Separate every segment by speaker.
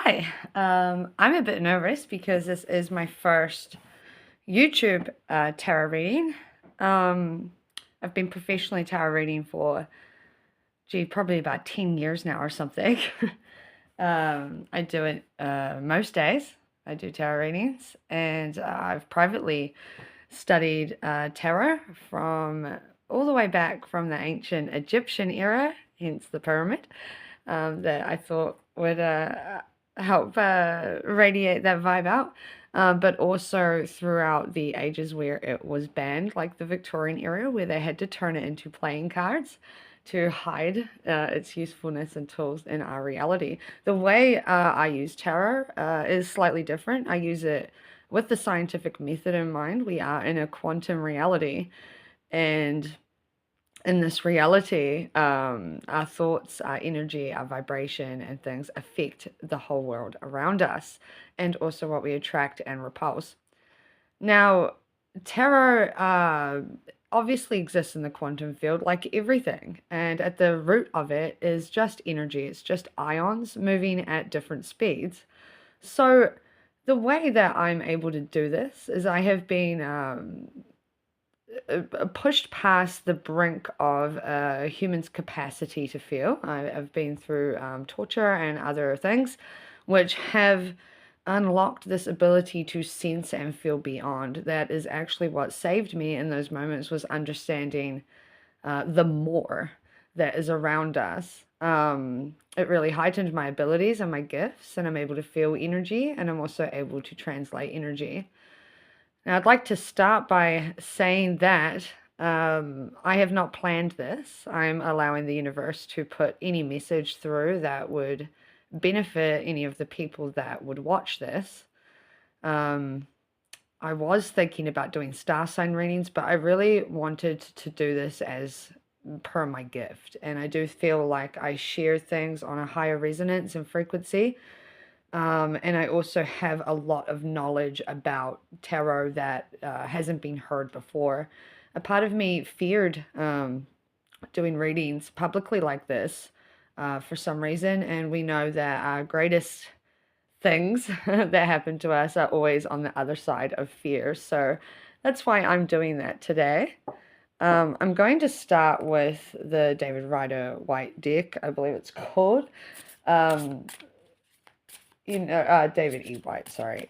Speaker 1: Hi, I'm a bit nervous because this is my first YouTube tarot reading. Um, I've been professionally tarot reading for, probably about 10 years now or something. I do it most days. I do tarot readings, and I've privately studied tarot from all the way back from the ancient Egyptian era, hence the pyramid, that I thought would help radiate that vibe out. But also throughout the ages where it was banned, like the Victorian era, where they had to turn it into playing cards to hide its usefulness and tools in our reality. The way I use tarot is slightly different. I use it with the scientific method in mind. We are in a quantum reality, and in this reality, our thoughts, our energy, our vibration, and things affect the whole world around us, and also what we attract and repulse. Now, tarot obviously exists in the quantum field like everything, and at the root of it is just energy. It's just ions moving at different speeds. So, the way that I'm able to do this is I have been pushed past the brink of a human's capacity to feel. I've been through torture and other things which have unlocked this ability to sense and feel beyond. That is actually what saved me in those moments, was understanding the more that is around us. It really heightened my abilities and my gifts, and I'm able to feel energy, and I'm also able to translate energy. Now, I'd like to start by saying that I have not planned this. I'm allowing the universe to put any message through that would benefit any of the people that would watch this. Um, I was thinking about doing star sign readings, but I really wanted to do this as per my gift. And I do feel like I share things on a higher resonance and frequency. And I also have a lot of knowledge about tarot that hasn't been heard before. A part of me feared doing readings publicly like this for some reason, and we know that our greatest things that happen to us are always on the other side of fear. So that's why I'm doing that today. I'm going to start with the David Rider White deck, I believe it's called. Um, David E. White, sorry.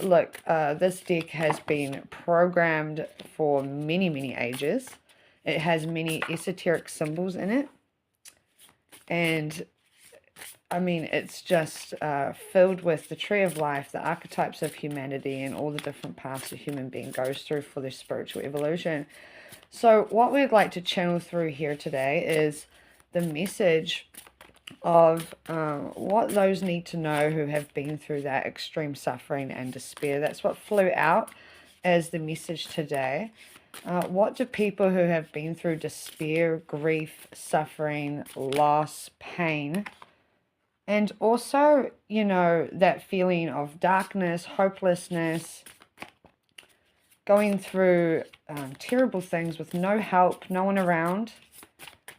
Speaker 1: Look, this deck has been programmed for many, many ages. It has many esoteric symbols in it. And, I mean, it's just filled with the tree of life, the archetypes of humanity, and all the different paths a human being goes through for their spiritual evolution. So what we'd like to channel through here today is the message of what those need to know who have been through that extreme suffering and despair. That's what flew out as the message today. What do people who have been through despair, grief, suffering, loss, pain, and also, you know, that feeling of darkness, hopelessness, going through terrible things with no help, no one around,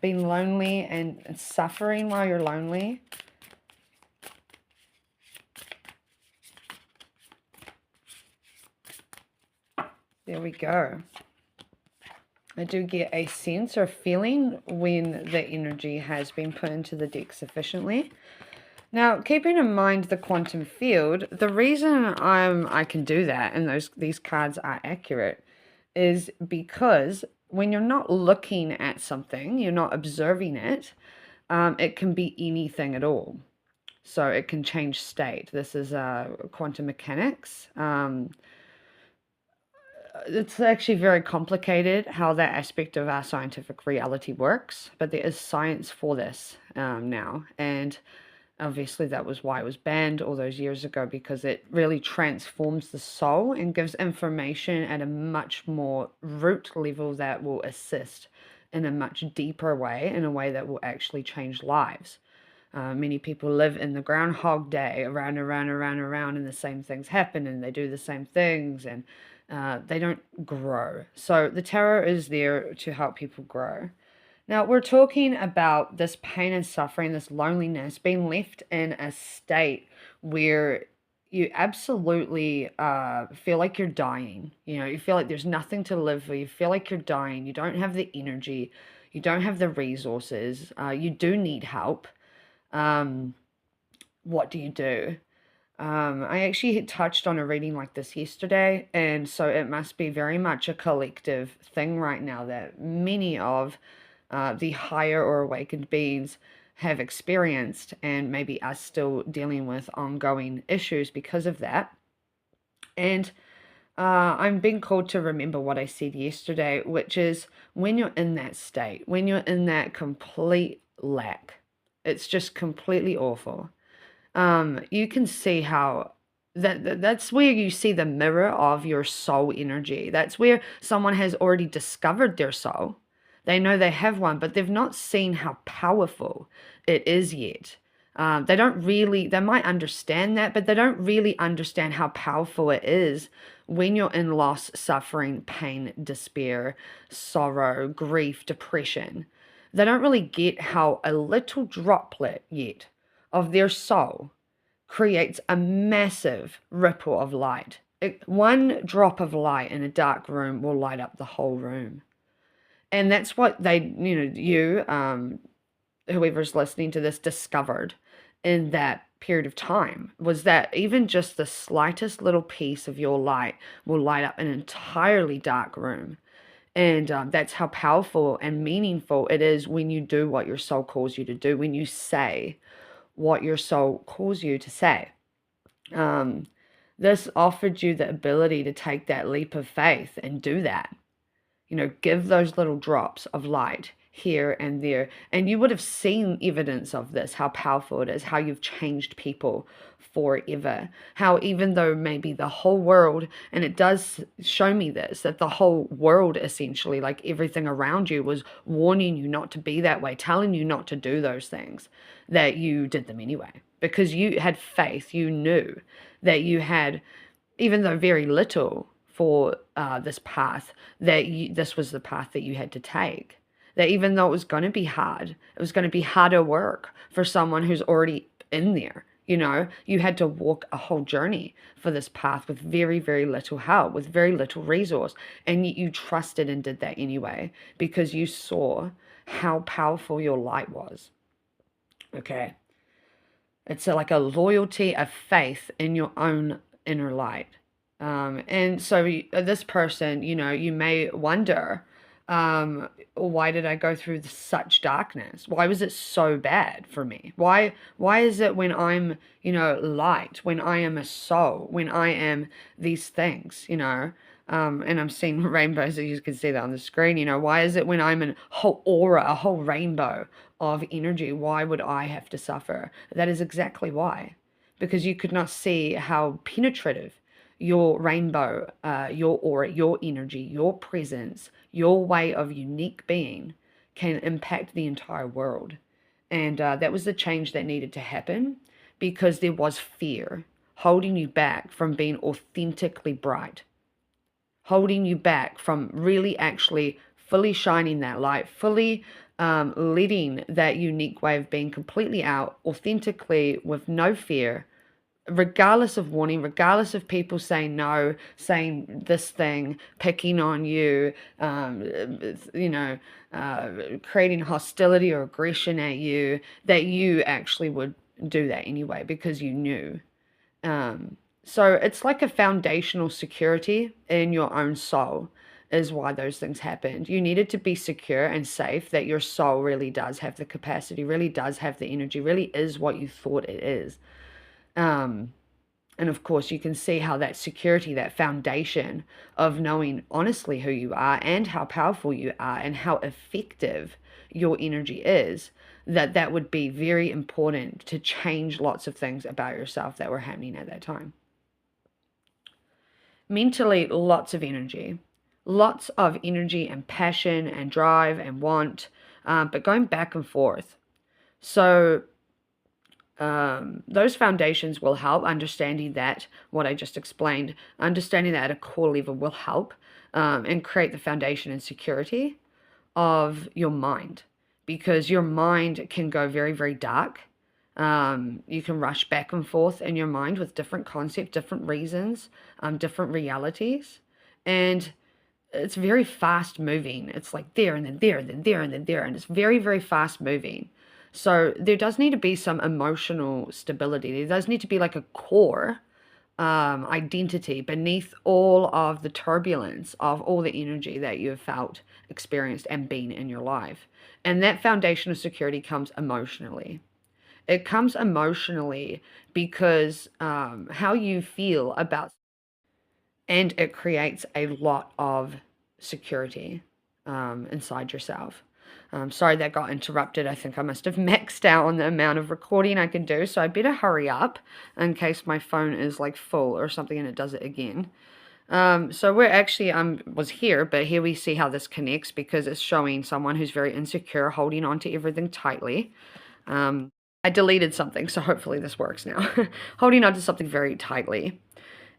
Speaker 1: being lonely and suffering while you're lonely. There we go. I do get a sense or feeling when the energy has been put into the deck sufficiently. Now, keeping in mind the quantum field, the reason I can do that and these cards are accurate is because when you're not looking at something, you're not observing it, it can be anything at all. So it can change state. This is quantum mechanics. It's actually very complicated how that aspect of our scientific reality works, but there is science for this now. And obviously that was why it was banned all those years ago, because it really transforms the soul and gives information at a much more root level that will assist in a much deeper way, in a way that will actually change lives. Many people live in the Groundhog Day, around, around, around, around, and the same things happen, and they do the same things, and they don't grow. So the tarot is there to help people grow. Now, we're talking about this pain and suffering, this loneliness, being left in a state where you absolutely feel like you're dying. You know, you feel like there's nothing to live for. You feel like you're dying. You don't have the energy. You don't have the resources. You do need help. Um, what do you do? I actually had touched on a reading like this yesterday, and so it must be very much a collective thing right now that many of the higher or awakened beings have experienced, and maybe are still dealing with ongoing issues because of that. And I'm being called to remember what I said yesterday, which is when you're in that state, when you're in that complete lack, it's just completely awful. You can see how that's where you see the mirror of your soul energy. That's where someone has already discovered their soul. They know they have one, but they've not seen how powerful it is yet. They don't really, they might understand that, but they don't really understand how powerful it is when you're in loss, suffering, pain, despair, sorrow, grief, depression. They don't really get how a little droplet yet of their soul creates a massive ripple of light. One drop of light in a dark room will light up the whole room. And that's what whoever's listening to this, discovered in that period of time, was that even just the slightest little piece of your light will light up an entirely dark room. And that's how powerful and meaningful it is when you do what your soul calls you to do, when you say what your soul calls you to say. Um, this offered you the ability to take that leap of faith and do that. You know, give those little drops of light here and there. And you would have seen evidence of this, how powerful it is, how you've changed people forever. How even though maybe the whole world, and it does show me this, that the whole world essentially, like everything around you, was warning you not to be that way, telling you not to do those things, that you did them anyway. Because you had faith, you knew that you had, even though very little, for this path, that this was the path that you had to take. That even though it was going to be hard, it was going to be harder work for someone who's already in there. You know, you had to walk a whole journey for this path with very, very little help, with very little resource. And you trusted and did that anyway, because you saw how powerful your light was. Okay. It's like a loyalty, a faith in your own inner light. And so this person, you know, you may wonder, why did I go through such darkness? Why was it so bad for me? Why is it when I'm, you know, light, when I am a soul, when I am these things, you know, and I'm seeing rainbows, as you can see that on the screen, you know, why is it when I'm a whole aura, a whole rainbow of energy, why would I have to suffer? That is exactly why. Because you could not see how penetrative your rainbow, your aura, your energy, your presence, your way of unique being can impact the entire world. And that was the change that needed to happen, because there was fear holding you back from being authentically bright, holding you back from really actually fully shining that light, fully letting that unique way of being completely out, authentically, with no fear, regardless of warning, regardless of people saying no, saying this thing, picking on you, you know, creating hostility or aggression at you, that you actually would do that anyway because you knew. So it's like a foundational security in your own soul is why those things happened. You needed to be secure and safe that your soul really does have the capacity, really does have the energy, really is what you thought it is. Um, and of course, you can see how that security, that foundation of knowing honestly who you are and how powerful you are and how effective your energy is, that would be very important to change lots of things about yourself that were happening at that time. Mentally, lots of energy. Lots of energy and passion and drive and want, but going back and forth. So those foundations will help. Understanding that, what I just explained, understanding that at a core level will help and create the foundation and security of your mind. because your mind can go very, very dark. You can rush back and forth in your mind with different concepts, different reasons, different realities. And it's very fast moving. It's like there and then there and then there and then there. And it's very, very fast moving. So there does need to be some emotional stability. There does need to be like a core identity beneath all of the turbulence of all the energy that you have felt, experienced, and been in your life. And that foundation of security comes emotionally. It comes emotionally because how you feel about, and it creates a lot of security inside yourself. Sorry that got interrupted. I think I must have maxed out on the amount of recording I can do, so I better hurry up in case my phone is like full or something and it does it again. So we're actually, was here, but here we see how this connects because it's showing someone who's very insecure, holding on to everything tightly. I deleted something, so hopefully this works now. Holding on to something very tightly.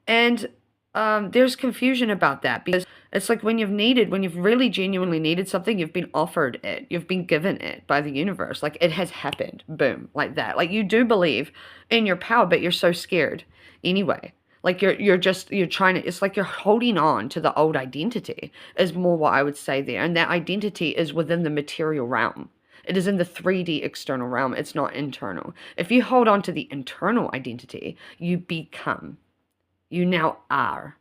Speaker 1: And there's confusion about that because it's like when you've really genuinely needed something, you've been offered it, you've been given it by the universe. Like it has happened, boom, like that. Like you do believe in your power, but you're so scared anyway. Like you're trying to, it's like you're holding on to the old identity is more what I would say there. And that identity is within the material realm. It is in the 3D external realm. It's not internal. If you hold on to the internal identity, you become. You now are.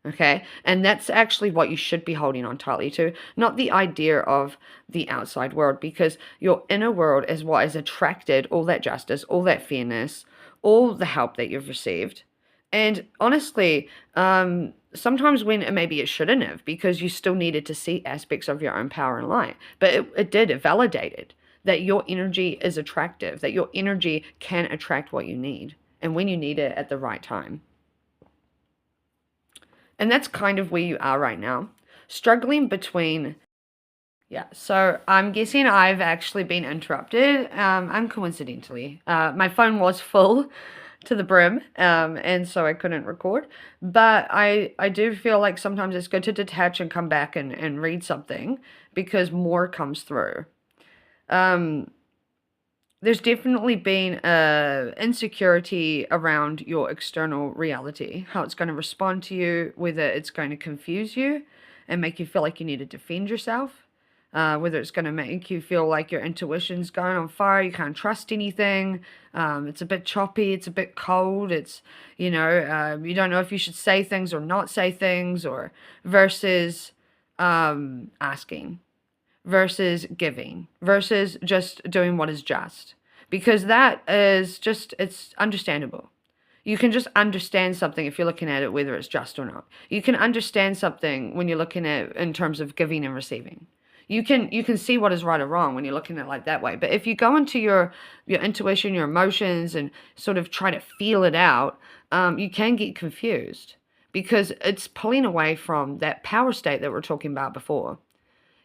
Speaker 1: Okay? And that's actually what you should be holding on tightly to, not the idea of the outside world, because your inner world is what has attracted all that justice, all that fairness, all the help that you've received. And honestly, sometimes when maybe it shouldn't have, because you still needed to see aspects of your own power and light. But it validated that your energy is attractive, that your energy can attract what you need, and when you need it at the right time. And that's kind of where you are right now. Struggling between, yeah, so I'm guessing I've actually been interrupted, uncoincidentally. My phone was full to the brim, and so I couldn't record. But I do feel like sometimes it's good to detach and come back and read something because more comes through. There's definitely been insecurity around your external reality, how it's going to respond to you, whether it's going to confuse you and make you feel like you need to defend yourself, whether it's going to make you feel like your intuition's going on fire, you can't trust anything, it's a bit choppy, it's a bit cold, it's, you don't know if you should say things or not say things, or versus asking, versus giving, versus just doing what is just. Because that is just, it's understandable. You can just understand something if you're looking at it, whether it's just or not. You can understand something when you're looking at it in terms of giving and receiving. You can see what is right or wrong when you're looking at it like that way. But if you go into your intuition, your emotions, and sort of try to feel it out, you can get confused because it's pulling away from that power state that we're talking about before.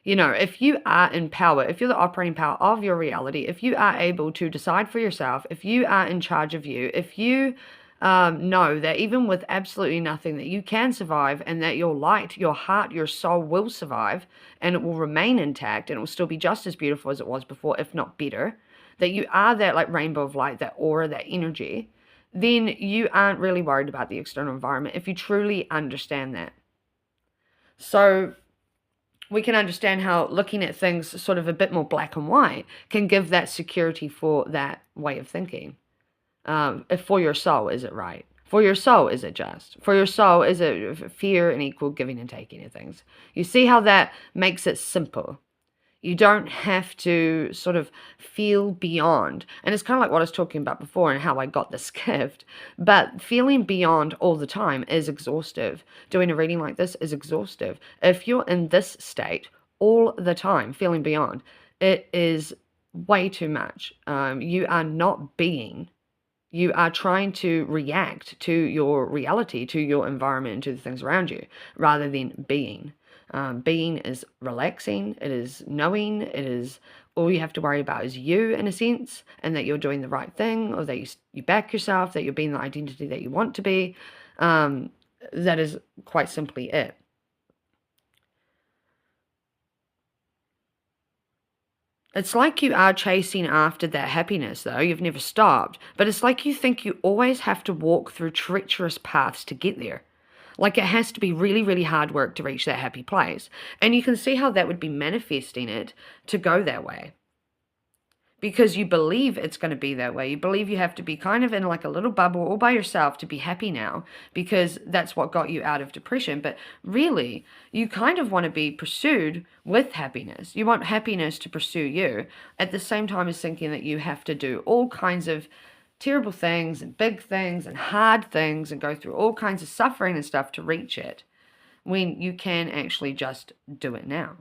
Speaker 1: If you are in power, if you're the operating power of your reality, if you are able to decide for yourself, if you are in charge of you, if you know that even with absolutely nothing that you can survive, and that your light, your heart, your soul will survive, and it will remain intact, and it will still be just as beautiful as it was before, if not better, that you are that like rainbow of light, that aura, that energy, then you aren't really worried about the external environment if you truly understand that. So we can understand how looking at things sort of a bit more black and white can give that security for that way of thinking. If for your soul, is it right? For your soul, is it just? For your soul, is it fear and equal giving and taking of things? You see how that makes it simple. You don't have to sort of feel beyond. And it's kind of like what I was talking about before and how I got this gift. But feeling beyond all the time is exhaustive. Doing a reading like this is exhaustive. If you're in this state all the time, feeling beyond, it is way too much. You are not being. You are trying to react to your reality, to your environment, and to the things around you, rather than being. Being is relaxing, it is knowing, it is all you have to worry about is you, in a sense, and that you're doing the right thing, or that you back yourself, that you're being the identity that you want to be. That is quite simply it. It's like you are chasing after that happiness, though. You've never stopped. But it's like you think you always have to walk through treacherous paths to get there. Like it has to be really, really hard work to reach that happy place. And you can see how that would be manifesting it to go that way. Because you believe it's going to be that way. You believe you have to be kind of in like a little bubble all by yourself to be happy now, because that's what got you out of depression. But really, you kind of want to be pursued with happiness. You want happiness to pursue you at the same time as thinking that you have to do all kinds of terrible things and big things and hard things and go through all kinds of suffering and stuff to reach it, when you can actually just do it now.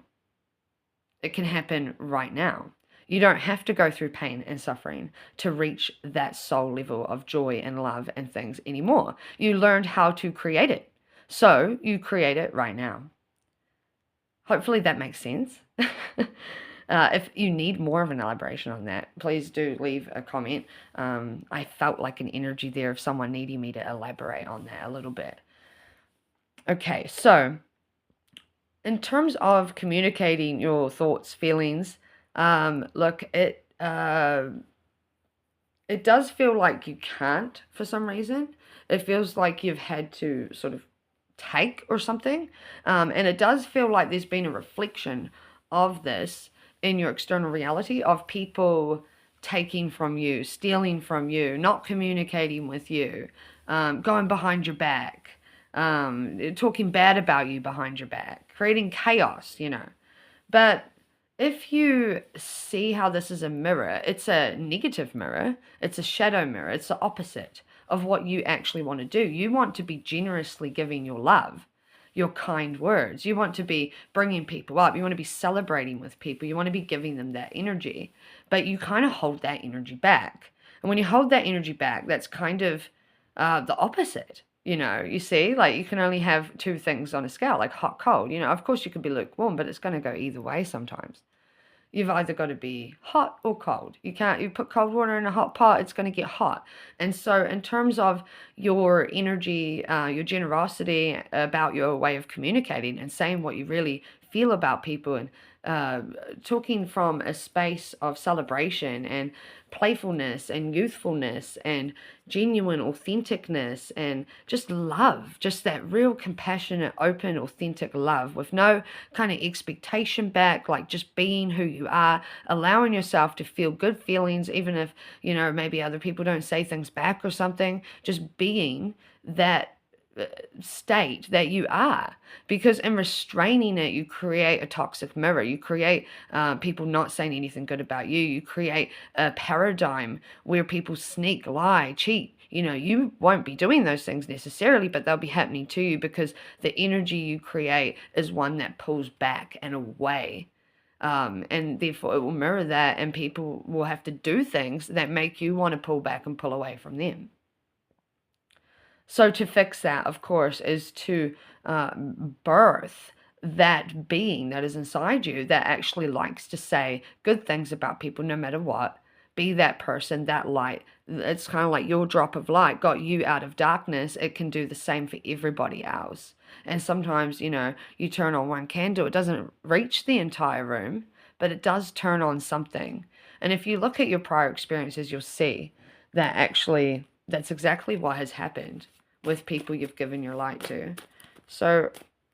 Speaker 1: It can happen right now. You don't have to go through pain and suffering to reach that soul level of joy and love and things anymore. You learned how to create it. So you create it right now. Hopefully that makes sense. If you need more of an elaboration on that, please do leave a comment. I felt like an energy there of someone needing me to elaborate on that a little bit. Okay, so in terms of communicating your thoughts, feelings, look, it does feel like you can't for some reason. It feels like you've had to sort of take or something. And it does feel like there's been a reflection of this in your external reality, of people taking from you, stealing from you, not communicating with you, going behind your back, talking bad about you behind your back, creating chaos, But if you see how this is a mirror, it's a negative mirror, it's a shadow mirror, it's the opposite of what you actually want to do. You want to be generously giving your love, your kind words. You want to be bringing people up. You want to be celebrating with people. You want to be giving them that energy, but you kind of hold that energy back. And when you hold that energy back, that's kind of the opposite. You see, like you can only have two things on a scale, like hot, cold. Of course you could be lukewarm, but it's going to go either way sometimes. You've either got to be hot or cold. You put cold water in a hot pot, it's going to get hot. And so in terms of your energy, your generosity about your way of communicating and saying what you really feel about people, and talking from a space of celebration and playfulness and youthfulness and genuine authenticness and just love, just that real compassionate, open, authentic love with no kind of expectation back, like just being who you are, allowing yourself to feel good feelings, even if, maybe other people don't say things back or something, just being that state that you are, because in restraining it, you create a toxic mirror. You create people not saying anything good about you. You create a paradigm where people sneak, lie, cheat. You won't be doing those things necessarily, but they'll be happening to you because the energy you create is one that pulls back and away. And therefore it will mirror that, and people will have to do things that make you want to pull back and pull away from them. So to fix that, of course, is to birth that being that is inside you that actually likes to say good things about people no matter what. Be that person, that light. It's kind of like your drop of light got you out of darkness. It can do the same for everybody else. And sometimes, you turn on one candle, it doesn't reach the entire room, but it does turn on something. And if you look at your prior experiences, you'll see that actually that's exactly what has happened with people you've given your light to. So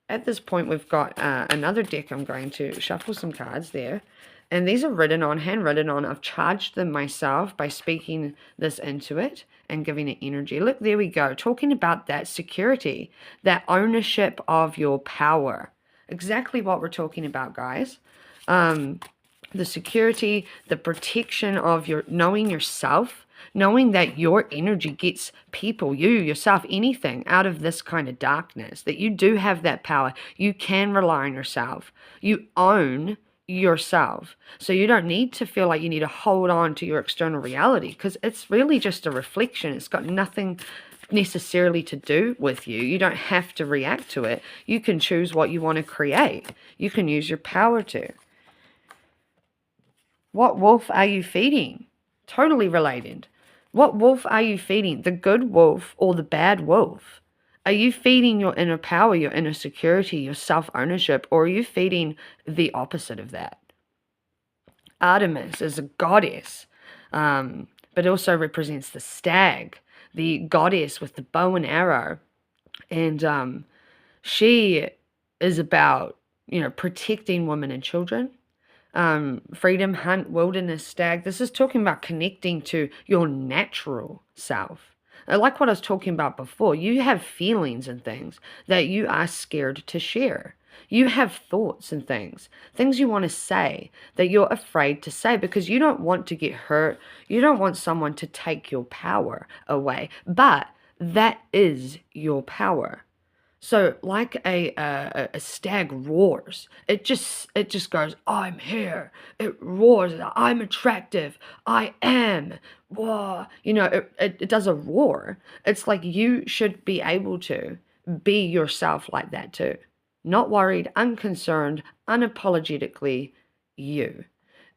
Speaker 1: at this point, we've got another deck. I'm going to shuffle some cards there. And these are handwritten on. I've charged them myself by speaking this into it and giving it energy. Look, there we go. Talking about that security, that ownership of your power. Exactly what we're talking about, guys. The security, the protection of your knowing yourself, knowing that your energy gets people, you, yourself, anything out of this kind of darkness, that you do have that power. You can rely on yourself. You own yourself. So you don't need to feel like you need to hold on to your external reality, because it's really just a reflection. It's got nothing necessarily to do with you. You don't have to react to it. You can choose what you want to create. You can use your power to. What wolf are you feeding? Totally related. What wolf are you feeding? The good wolf or the bad wolf? Are you feeding your inner power, your inner security, your self-ownership, or are you feeding the opposite of that? Artemis is a goddess, but also represents the stag, the goddess with the bow and arrow. And she is about, protecting women and children. Freedom, hunt, wilderness, stag. This is talking about connecting to your natural self. Like what I was talking about before, you have feelings and things that you are scared to share. You have thoughts and things you want to say that you're afraid to say because you don't want to get hurt. You don't want someone to take your power away. But that is your power. So like a stag roars, it just goes, I'm here. It roars, I'm attractive. I am. Whoa. It does a roar. It's like you should be able to be yourself like that too. Not worried, unconcerned, unapologetically you.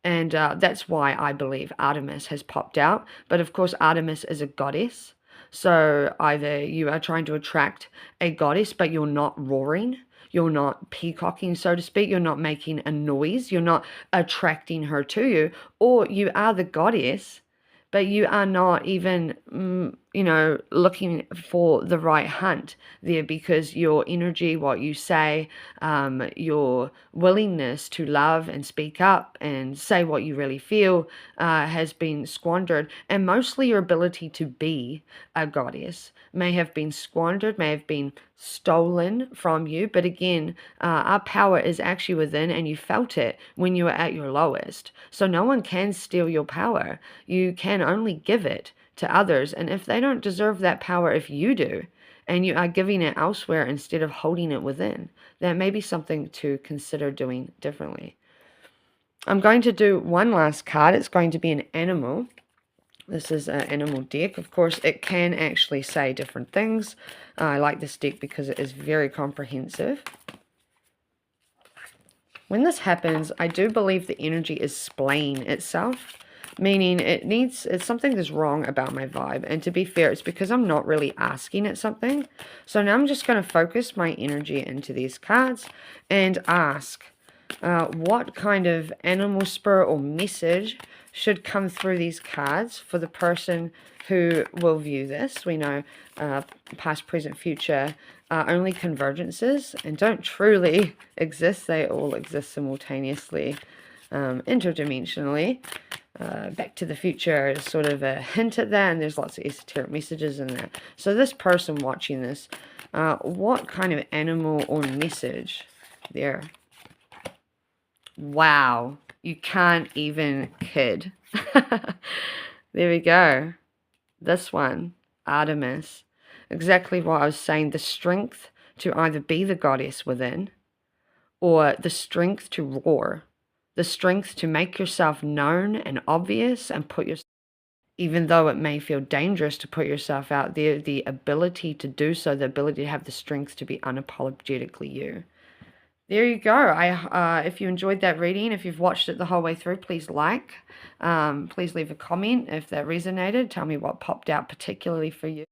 Speaker 1: And that's why I believe Artemis has popped out. But of course, Artemis is a goddess. So either you are trying to attract a goddess, but you're not roaring, you're not peacocking, so to speak, you're not making a noise, you're not attracting her to you, or you are the goddess, but you are not even, looking for the right hunt there because your energy, what you say, your willingness to love and speak up and say what you really feel has been squandered. And mostly your ability to be a goddess may have been squandered, may have been stolen from you. But again, our power is actually within, and you felt it when you were at your lowest. So no one can steal your power. You can only give it to others. And if they don't deserve that power, if you do, and you are giving it elsewhere instead of holding it within, that may be something to consider doing differently. I'm going to do one last card. It's going to be an animal. This is an animal deck. Of course, it can actually say different things. I like this deck because it is very comprehensive. When this happens, I do believe the energy is splaying itself, meaning it's something that's wrong about my vibe. And to be fair, it's because I'm not really asking it something. So now I'm just going to focus my energy into these cards and ask what kind of animal spirit or message should come through these cards for the person who will view this. We know past, present, future are only convergences and don't truly exist. They all exist simultaneously, interdimensionally. Back to the Future is sort of a hint at that, and there's lots of esoteric messages in there. So this person watching this, what kind of animal or message there? Wow, you can't even kid. There we go. This one, Artemis. Exactly what I was saying, the strength to either be the goddess within or the strength to roar, the strength to make yourself known and obvious and put yourself, even though it may feel dangerous to put yourself out there, the ability to do so, the ability to have the strength to be unapologetically you. There you go. If you enjoyed that reading, if you've watched it the whole way through, please like. Please leave a comment if that resonated. Tell me what popped out particularly for you.